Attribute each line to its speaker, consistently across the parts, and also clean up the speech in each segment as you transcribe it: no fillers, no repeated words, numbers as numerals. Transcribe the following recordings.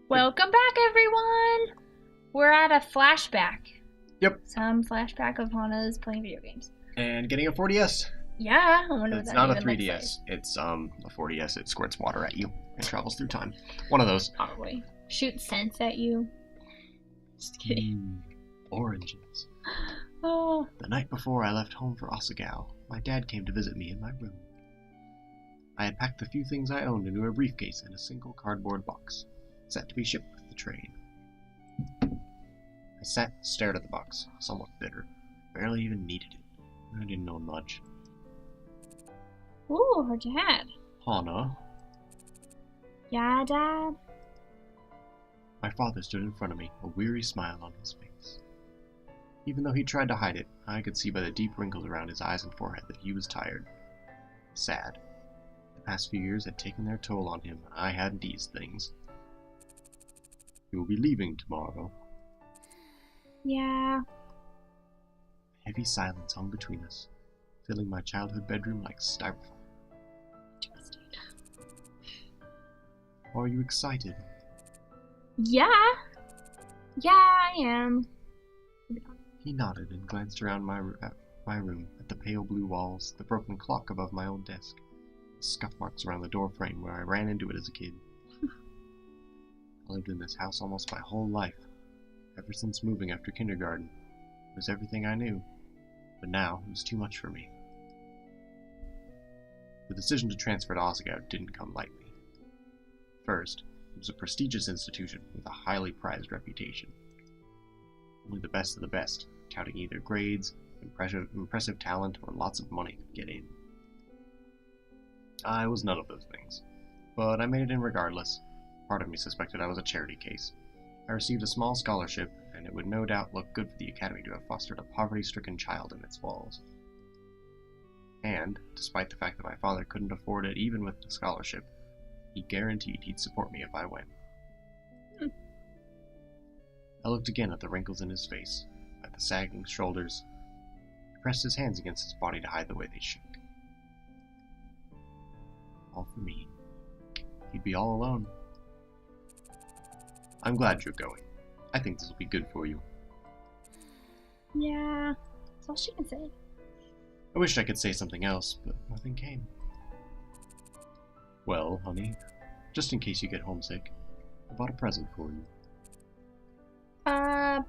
Speaker 1: Welcome back, everyone! We're at a flashback.
Speaker 2: Yep.
Speaker 1: Some flashback of Hana's playing video games.
Speaker 2: And getting a 4DS.
Speaker 1: Yeah, I wonder what
Speaker 2: It's
Speaker 1: that
Speaker 2: not a
Speaker 1: even
Speaker 2: 3DS.
Speaker 1: looks
Speaker 2: It's a 4DS. It squirts water at you and travels through time. One of those.
Speaker 1: like. Probably. Shoot sense at you. Just kidding.
Speaker 2: Oranges.
Speaker 1: Oh.
Speaker 2: The night before I left home for Asagao, my dad came to visit me in my room. I had packed the few things I owned into a briefcase in a single cardboard box, set to be shipped with the train. I sat and stared at the box, somewhat bitter. Barely even needed it. I didn't know much.
Speaker 1: Ooh, her dad.
Speaker 2: Hana.
Speaker 1: Yeah, Dad?
Speaker 2: My father stood in front of me, a weary smile on his face. Even though he tried to hide it, I could see by the deep wrinkles around his eyes and forehead that he was tired. Sad. The past few years had taken their toll on him, and I hadn't eased things. You will be leaving tomorrow.
Speaker 1: Yeah.
Speaker 2: Heavy silence hung between us, filling my childhood bedroom like styrofoam. Are you excited?
Speaker 1: Yeah. Yeah, I am.
Speaker 2: He nodded and glanced around my room at the pale blue walls, the broken clock above my old desk, the scuff marks around the door frame where I ran into it as a kid. I lived in this house almost my whole life, ever since moving after kindergarten. It was everything I knew, but now it was too much for me. The decision to transfer to Asagao didn't come lightly. First, it was a prestigious institution with a highly prized reputation. Only the best of the best, touting either grades, impressive talent, or lots of money could get in. I was none of those things, but I made it in regardless. Part of me suspected I was a charity case. I received a small scholarship, and it would no doubt look good for the academy to have fostered a poverty-stricken child in its walls. And, despite the fact that my father couldn't afford it even with the scholarship, he guaranteed he'd support me if I went. I looked again at the wrinkles in his face, at the sagging shoulders. He pressed his hands against his body to hide the way they shook. All for me. He'd be all alone. I'm glad you're going. I think this will be good for you.
Speaker 1: Yeah. That's all she can say.
Speaker 2: I wished I could say something else, but nothing came. Well, honey, just in case you get homesick, I bought a present for you.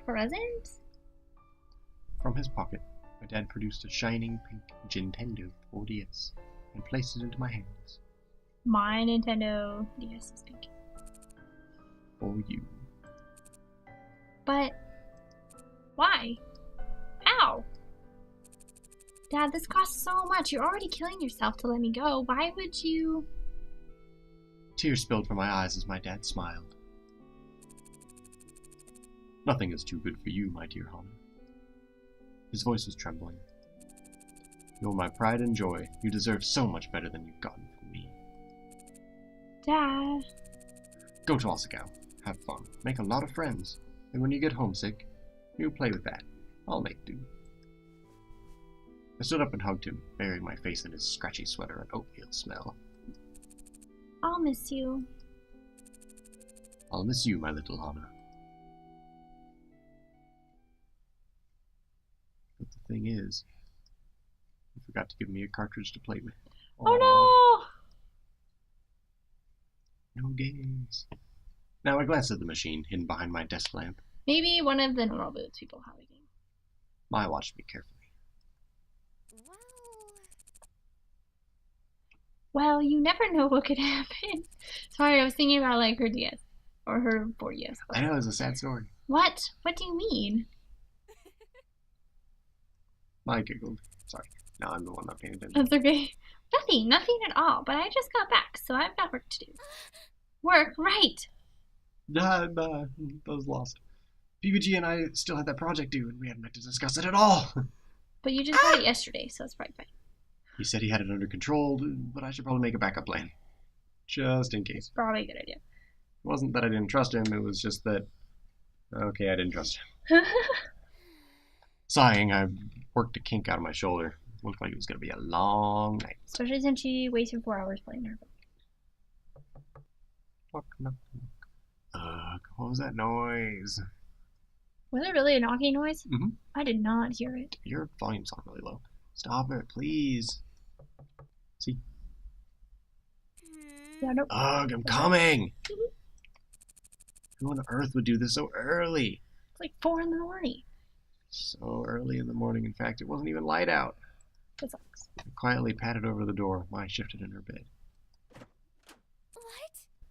Speaker 1: Present?
Speaker 2: From his pocket, my dad produced a shining pink Nintendo 4DS and placed it into my hands.
Speaker 1: My Nintendo DS is pink.
Speaker 2: For you.
Speaker 1: But why? How? Dad, this costs so much. You're already killing yourself to let me go. Why would you?
Speaker 2: Tears spilled from my eyes as my dad smiled. Nothing is too good for you, my dear Hana. His voice was trembling. You're my pride and joy. You deserve so much better than you've gotten from me.
Speaker 1: Dad.
Speaker 2: Go to Asagao. Have fun. Make a lot of friends. And when you get homesick, you play with that. I'll make do. I stood up and hugged him, burying my face in his scratchy sweater and oatmeal smell.
Speaker 1: I'll miss you.
Speaker 2: I'll miss you, my little Hana. But the thing is, you forgot to give me a cartridge to play with.
Speaker 1: Oh no!
Speaker 2: No games. Now I glanced at the machine hidden behind my desk lamp.
Speaker 1: Maybe one of the normal boots people have a game.
Speaker 2: I watched me carefully.
Speaker 1: Well, you never know what could happen. Sorry, I was thinking about like her DS or her 4DS.
Speaker 2: I know, it's a sad story.
Speaker 1: What? What do you mean?
Speaker 2: I giggled. Sorry. Now I'm the one not paying attention.
Speaker 1: That's okay. Nothing at all. But I just got back, so I've got work to do. Work, right?
Speaker 2: Nah, that was lost. PBG and I still had that project due, and we hadn't met to discuss it at all.
Speaker 1: But you just got it yesterday, so it's probably fine.
Speaker 2: He said he had it under control, but I should probably make a backup plan. Just in case.
Speaker 1: Probably a good idea.
Speaker 2: It wasn't that I didn't trust him, it was just that... Okay, I didn't trust him. Sighing, I worked a kink out of my shoulder. Looked like it was going to be a long night.
Speaker 1: Especially since she wasted 4 hours playing her.
Speaker 2: Knock, knock, knock. What was that noise?
Speaker 1: Was it really a knocking noise?
Speaker 2: Mm-hmm.
Speaker 1: I did not hear it.
Speaker 2: Your volume's on really low. Stop it, please. See?
Speaker 1: Yeah, nope.
Speaker 2: Ugh, I'm coming! Who on earth would do this so early?
Speaker 1: It's like 4 in the morning.
Speaker 2: So early in the morning. In fact, it wasn't even light out.
Speaker 1: That sucks.
Speaker 2: I quietly patted over the door. Mine shifted in her bed.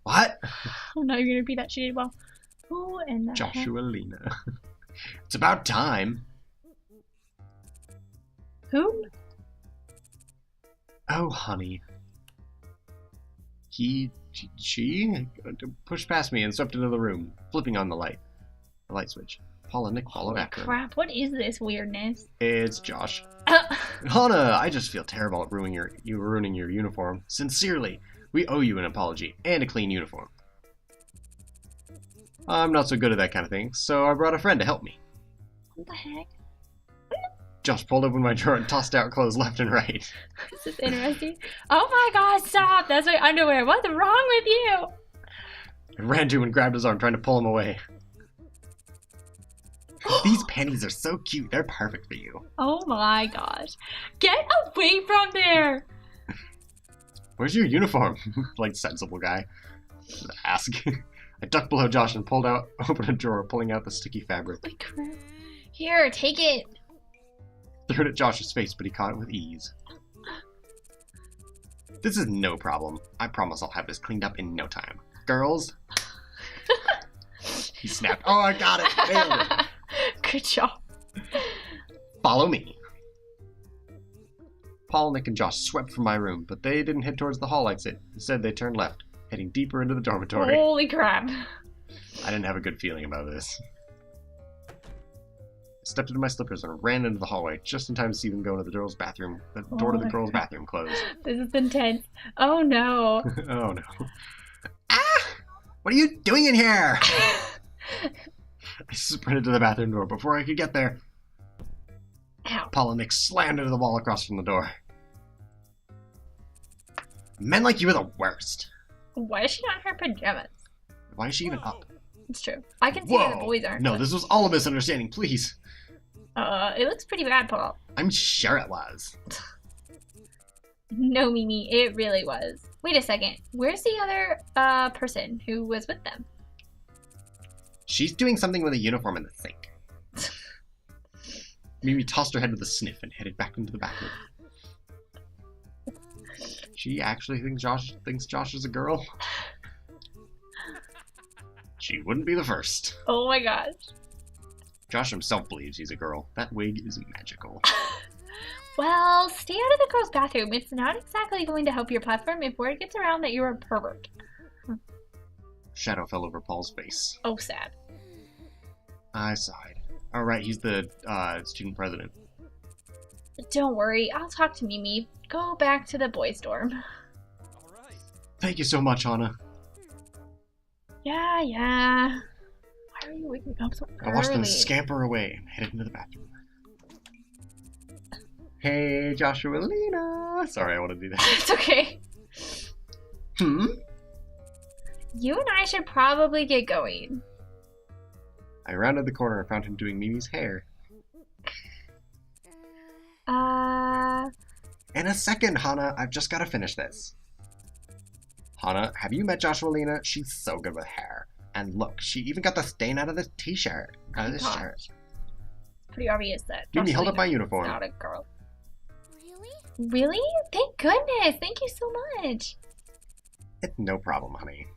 Speaker 3: What?
Speaker 2: What?
Speaker 1: Oh no, you're gonna repeat that. She did well. Who in the heck?
Speaker 2: Joshua Lena. It's about time.
Speaker 1: Who?
Speaker 2: Oh, honey. She pushed past me and swept into the room, flipping on the light switch. Paul and Nick followed
Speaker 1: Holy
Speaker 2: after him.
Speaker 1: crap, what is this weirdness?
Speaker 2: It's Josh. Hana, I just feel terrible at ruining your uniform. Sincerely, we owe you an apology and a clean uniform. I'm not so good at that kind of thing, so I brought a friend to help me.
Speaker 1: What the heck?
Speaker 2: Josh pulled open my drawer and tossed out clothes left and right.
Speaker 1: This is interesting. Oh my god, stop! That's my underwear. What's wrong with you?
Speaker 2: I ran to him and grabbed his arm, trying to pull him away. These panties are so cute. They're perfect for you.
Speaker 1: Oh my gosh. Get away from there!
Speaker 2: Where's your uniform? Like sensible guy. Ask. I ducked below Josh and opened a drawer, pulling out the sticky fabric.
Speaker 1: Holy crap. Here, take it.
Speaker 2: Threw it at Josh's face, but he caught it with ease. This is no problem. I promise I'll have this cleaned up in no time. Girls? He snapped. Oh, I got it. Nailed it.
Speaker 1: Good job.
Speaker 2: Follow me. Paul, Nick, and Josh swept from my room, but they didn't head towards the hall exit. Instead, they turned left, heading deeper into the dormitory.
Speaker 1: Holy crap.
Speaker 2: I didn't have a good feeling about this. I stepped into my slippers and ran into the hallway, just in time to see them go into the girls' bathroom. The door to the girls' bathroom closed.
Speaker 1: This is intense. Oh no.
Speaker 2: Oh no. Ah! What are you doing in here? I sprinted to the bathroom door. Before I could get there,
Speaker 1: Ow.
Speaker 2: Paul and Nick slammed into the wall across from the door. Men like you are the worst.
Speaker 1: Why is she not in her pajamas?
Speaker 2: Why is she even up?
Speaker 1: It's true. I can see where the boys aren't.
Speaker 2: No, this was all a misunderstanding, please.
Speaker 1: It looks pretty bad, Paul.
Speaker 2: I'm sure it was.
Speaker 1: No, Mimi, it really was. Wait a second. Where's the other person who was with them?
Speaker 2: She's doing something with a uniform in the sink. Mimi tossed her head with a sniff and headed back into the bathroom. She actually thinks Josh is a girl? She wouldn't be the first.
Speaker 1: Oh my gosh.
Speaker 2: Josh himself believes he's a girl. That wig is magical.
Speaker 1: Well, stay out of the girls' bathroom. It's not exactly going to help your platform if word gets around that you're a pervert.
Speaker 2: Shadow fell over Paul's face.
Speaker 1: Oh, sad.
Speaker 2: I sighed. Alright, he's the student president.
Speaker 1: Don't worry, I'll talk to Mimi. Go back to the boys' dorm.
Speaker 2: Thank you so much, Hana.
Speaker 1: Yeah. Why are you waking up so early?
Speaker 2: I watched them scamper away and headed into the bathroom. Hey, Joshua Lena. Sorry, I want to do that.
Speaker 1: It's okay. You and I should probably get going.
Speaker 2: I rounded the corner and found him doing Mimi's hair. In a second, Hana. I've just got to finish this. Hana, have you met Joshua Lena? She's so good with hair. And look, she even got the stain out of this t-shirt. Out of this shirt.
Speaker 1: It's pretty obvious that
Speaker 2: Mimi held up my
Speaker 1: Jocelyn
Speaker 2: uniform.
Speaker 1: is not a girl.
Speaker 3: Really?
Speaker 1: Really? Thank goodness. Thank you so much.
Speaker 2: It's no problem, honey.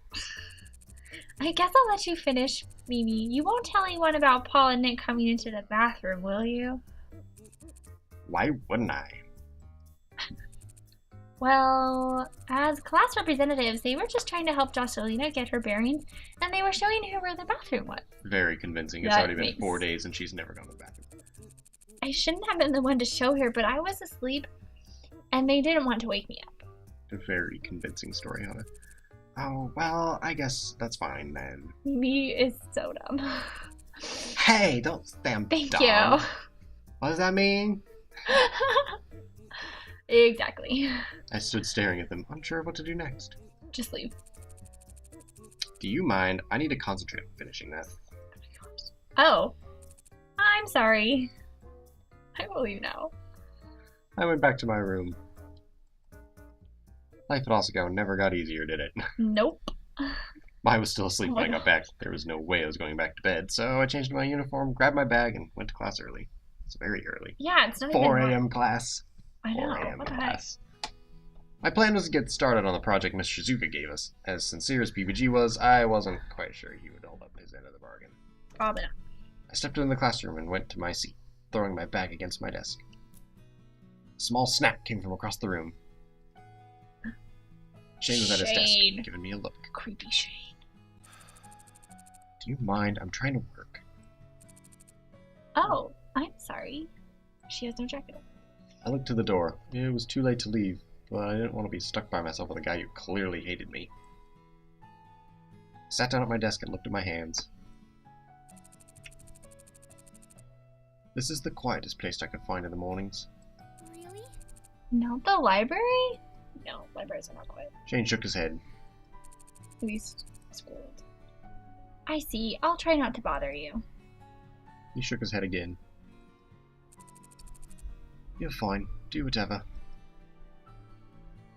Speaker 1: I guess I'll let you finish, Mimi. You won't tell anyone about Paul and Nick coming into the bathroom, will you?
Speaker 2: Why wouldn't I?
Speaker 1: Well, as class representatives, they were just trying to help Jocelyn get her bearings, and they were showing her where the bathroom was.
Speaker 2: Very convincing. It's
Speaker 1: That
Speaker 2: already been
Speaker 1: makes-
Speaker 2: 4 days and she's never gone to the bathroom.
Speaker 1: I shouldn't have been the one to show her, but I was asleep, and they didn't want to wake me up.
Speaker 2: A very convincing story, Hana. Oh, well, I guess that's fine then.
Speaker 1: Mimi is so dumb.
Speaker 2: Hey, don't stand
Speaker 1: Thank
Speaker 2: dumb.
Speaker 1: you.
Speaker 2: What does that mean?
Speaker 1: Exactly.
Speaker 2: I stood staring at them, unsure of what to do next.
Speaker 1: Just leave.
Speaker 2: Do you mind? I need to concentrate on finishing that.
Speaker 1: Oh. I'm sorry. I will leave now.
Speaker 2: I went back to my room. Life at Asagao never got easier, did it?
Speaker 1: Nope.
Speaker 2: I was still asleep when I got back. There was no way I was going back to bed, so I changed my uniform, grabbed my bag, and went to class early. It's very early.
Speaker 1: Yeah, it's not
Speaker 2: 4
Speaker 1: even
Speaker 2: a.m. class.
Speaker 1: I know.
Speaker 2: 4 a.m.
Speaker 1: What the heck?
Speaker 2: class. My plan was to get started on the project Miss Shizuka gave us. As sincere as PBG was, I wasn't quite sure he would hold up his end of the bargain.
Speaker 1: Probably not.
Speaker 2: I stepped into the classroom and went to my seat, throwing my bag against my desk. A small snap came from across the room. Shane was at his desk, giving me a look.
Speaker 1: Creepy Shane.
Speaker 2: Do you mind? I'm trying to work.
Speaker 1: Oh, I'm sorry. She has no jacket.
Speaker 2: I looked to the door. It was too late to leave, but I didn't want to be stuck by myself with a guy who clearly hated me. I sat down at my desk and looked at my hands. This is the quietest place I could find in the mornings.
Speaker 3: Really?
Speaker 1: Not the library? No, libraries are not quiet.
Speaker 2: Shane shook his head.
Speaker 1: At least school. I see. I'll try not to bother you.
Speaker 2: He shook his head again. You're fine. Do whatever.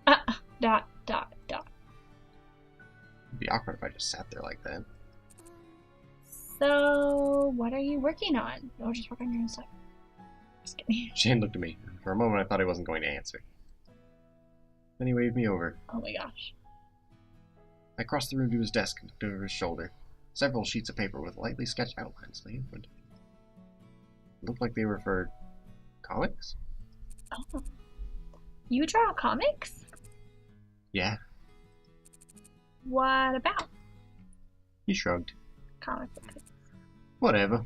Speaker 1: Dot, dot, dot.
Speaker 2: It'd be awkward if I just sat there like that.
Speaker 1: So, what are you working on? No, just work on your own stuff. Just kidding.
Speaker 2: Shane looked at me. For a moment I thought he wasn't going to answer. Then he waved me over.
Speaker 1: Oh my gosh.
Speaker 2: I crossed the room to his desk and looked over his shoulder. Several sheets of paper with lightly sketched outlines lay in front of me. It looked like they were for comics?
Speaker 1: Oh. You draw comics?
Speaker 2: Yeah.
Speaker 1: What about
Speaker 2: He shrugged.
Speaker 1: comic books?
Speaker 2: Whatever.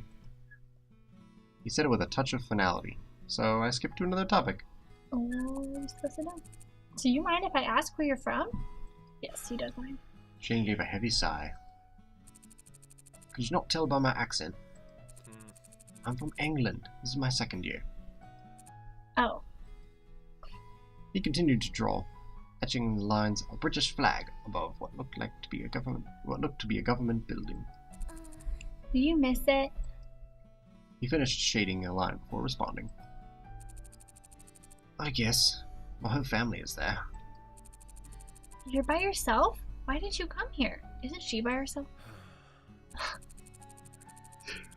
Speaker 2: He said it with a touch of finality, so I skipped to another topic.
Speaker 1: Oh, I'm supposed to know. Do you mind if I ask where you're from? Yes, he does mind.
Speaker 2: Shane gave a heavy sigh. Could you not tell by my accent? I'm from England. This is my second year.
Speaker 1: Oh.
Speaker 2: He continued to draw, etching the lines of a British flag above what looked to be a government building.
Speaker 1: Do you miss it?
Speaker 2: He finished shading a line before responding. I guess. My whole family is there.
Speaker 1: You're by yourself? Why did you come here? Isn't she by herself?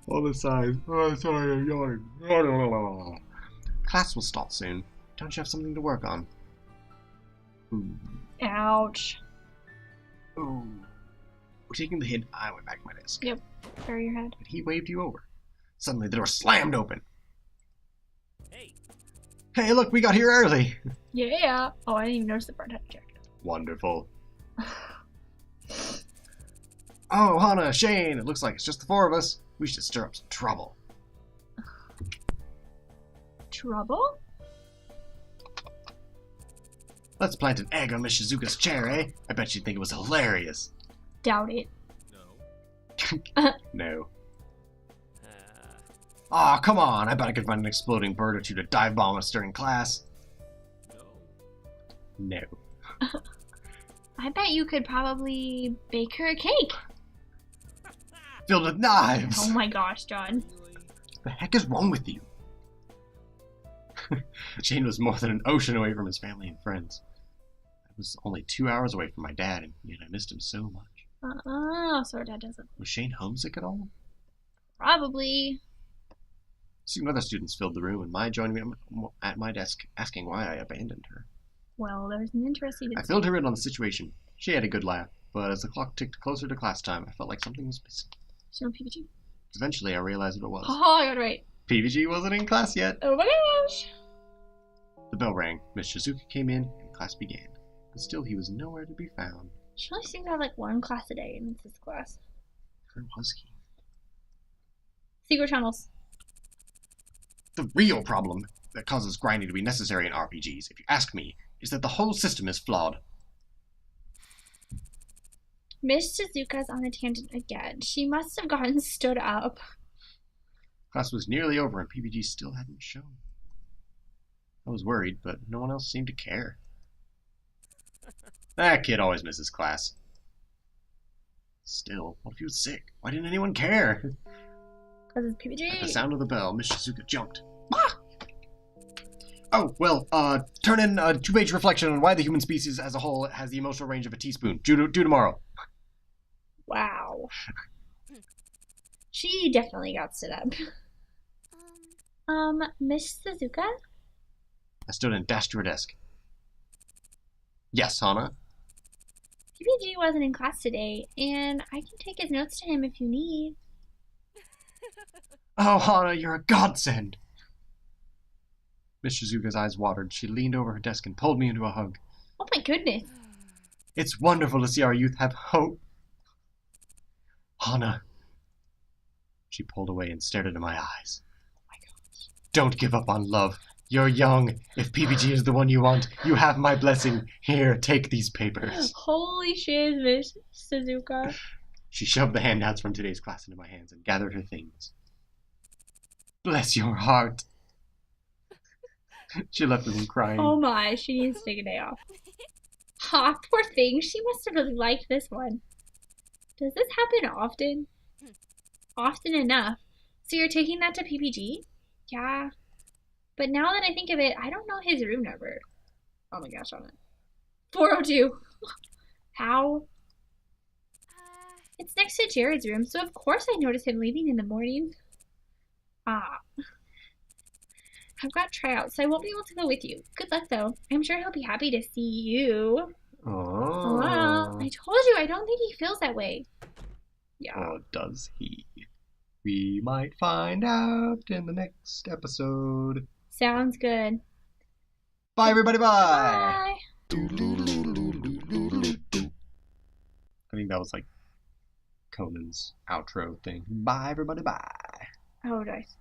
Speaker 2: All the sighs. Oh, sorry, I'm yawning. Class will start soon. Don't you have something to work on? Ooh.
Speaker 1: Ouch.
Speaker 2: Ooh. We're taking the hint. I went back to my desk.
Speaker 1: Yep. Bury your head.
Speaker 2: But he waved you over. Suddenly the door slammed open. Hey, look, we got here early.
Speaker 1: Yeah. Oh, I didn't even notice the bird had a jacket.
Speaker 2: Wonderful. Oh, Hana, Shane, it looks like it's just the four of us. We should stir up some trouble.
Speaker 1: Trouble?
Speaker 2: Let's plant an egg on Miss Shizuka's chair, eh? I bet she'd think it was hilarious.
Speaker 1: Doubt it.
Speaker 2: No. Aw, come on. I bet I could find an exploding bird or two to dive bomb us during class. No.
Speaker 1: I bet you could probably bake her a cake.
Speaker 2: Filled with knives.
Speaker 1: Oh my gosh, John.
Speaker 2: What the heck is wrong with you? Shane was more than an ocean away from his family and friends. I was only 2 hours away from my dad, and yet I missed him so much.
Speaker 1: So her dad doesn't.
Speaker 2: Was Shane homesick at all?
Speaker 1: Probably.
Speaker 2: Soon other students filled the room, and Mai joined me at my desk, asking why I abandoned her.
Speaker 1: Well, there's an interesting...
Speaker 2: I filled her in on the situation. She had a good laugh, but as the clock ticked closer to class time, I felt like something was missing.
Speaker 1: She no PVG?
Speaker 2: Eventually, I realized what it was.
Speaker 1: Oh, I got it right.
Speaker 2: PVG wasn't in class yet.
Speaker 1: Oh my gosh!
Speaker 2: The bell rang. Miss Shizuka came in, and class began. But still, he was nowhere to be found.
Speaker 1: She only seems to have like one class a day, and it's this class.
Speaker 2: Where was he?
Speaker 1: Secret channels.
Speaker 2: The real problem that causes grinding to be necessary in RPGs, if you ask me, is that the whole system is flawed.
Speaker 1: Miss Shizuka's on a tangent again. She must have gotten stood up.
Speaker 2: Class was nearly over and PPG still hadn't shown. I was worried, but no one else seemed to care. That kid always misses class. Still, what if he was sick? Why didn't anyone care?
Speaker 1: Because it's PPG.
Speaker 2: At the sound of the bell, Miss Shizuka jumped. Ah! Oh, well, turn in a 2-page reflection on why the human species as a whole has the emotional range of a teaspoon. Due tomorrow.
Speaker 1: Wow. She definitely got stood up. Miss Suzuka?
Speaker 2: I stood and dashed to her desk. Yes, Hana?
Speaker 1: PPG wasn't in class today, and I can take his notes to him if you need.
Speaker 2: Oh, Hana, you're a godsend! Miss Shizuka's eyes watered. She leaned over her desk and pulled me into a hug.
Speaker 1: Oh my goodness.
Speaker 2: It's wonderful to see our youth have hope. Hana. She pulled away and stared into my eyes.
Speaker 1: Oh my gosh.
Speaker 2: Don't give up on love. You're young. If PPG is the one you want, you have my blessing. Here, take these papers.
Speaker 1: Holy shiz, Miss Suzuka.
Speaker 2: She shoved the handouts from today's class into my hands and gathered her things. Bless your heart. She left with him crying.
Speaker 1: Oh my, she needs to take a day off. Ha, poor thing. She must have really liked this one. Does this happen often? Often enough. So you're taking that to PPG? Yeah. But now that I think of it, I don't know his room number. Oh my gosh, on it. 402. How? It's next to Jared's room, so of course I notice him leaving in the morning. Ah. I've got tryouts, so I won't be able to go with you. Good luck, though. I'm sure he'll be happy to see you.
Speaker 2: Oh.
Speaker 1: Well, I told you, I don't think he feels that way. Yeah.
Speaker 2: Or does he? We might find out in the next episode.
Speaker 1: Sounds good.
Speaker 2: Bye, everybody. Bye.
Speaker 1: Bye.
Speaker 2: I think that was like Conan's outro thing. Bye, everybody. Bye.
Speaker 1: Oh, nice.